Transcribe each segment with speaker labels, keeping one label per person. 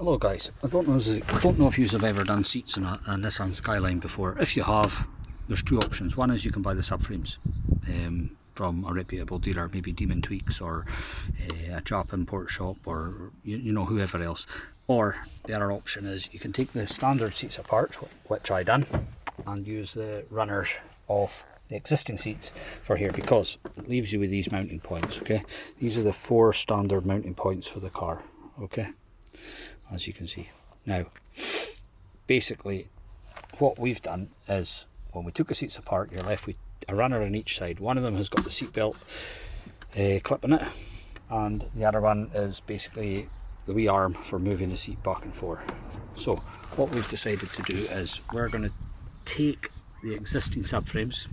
Speaker 1: Hello guys, I don't know if you have ever done seats in a Nissan Skyline before. If you have, there's two options. One is you can buy the subframes from a reputable dealer, maybe Demon Tweaks or a Jap import shop, or you know, whoever else. Or the other option is you can take the standard seats apart, which I done, and use the runners of the existing seats for here, because it leaves you with these mounting points. Okay, these are the 4 standard mounting points for the car. Okay, as you can see. Now basically what we've done is, when we took the seats apart, you're left with a runner on each side. One of them has got the seat belt clip in it, and the other one is basically the wee arm for moving the seat back and forth. So what we've decided to do is we're going to take the existing subframes.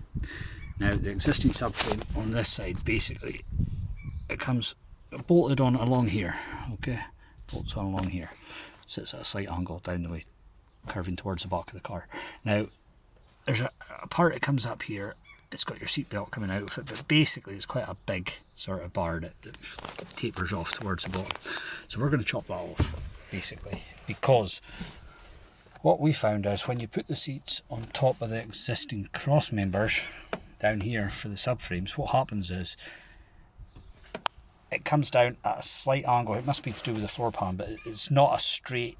Speaker 1: Now the existing subframe on this side, basically it comes bolted on along here. Okay, bolts on along here, sits at a slight angle down the way, curving towards the back of the car. Now there's a part that comes up here, it's got your seat belt coming out of it, but basically it's quite a big sort of bar that tapers off towards the bottom. So we're going to chop that off, basically, because what we found is when you put the seats on top of the existing cross members down here for the subframes, what happens is it comes down at a slight angle. It must be to do with the floor pan, but it's not a straight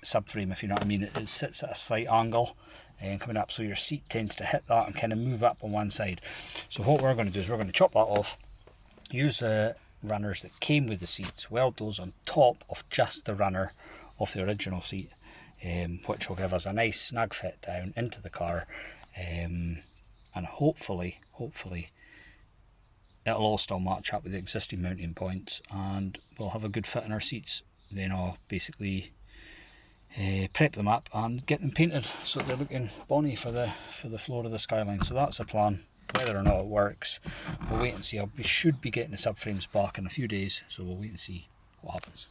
Speaker 1: subframe, if you know what I mean. It sits at a slight angle and coming up, so your seat tends to hit that and kind of move up on one side. So what we're going to do is we're going to chop that off, use the runners that came with the seats, weld those on top of just the runner of the original seat, which will give us a nice snug fit down into the car, and hopefully it'll all still match up with the existing mounting points, and we'll have a good fit in our seats. Then I'll basically prep them up and get them painted so they're looking bonny for the floor of the Skyline. So that's the plan. Whether or not it works, we'll wait and see. We should be getting the subframes back in a few days, so we'll wait and see what happens.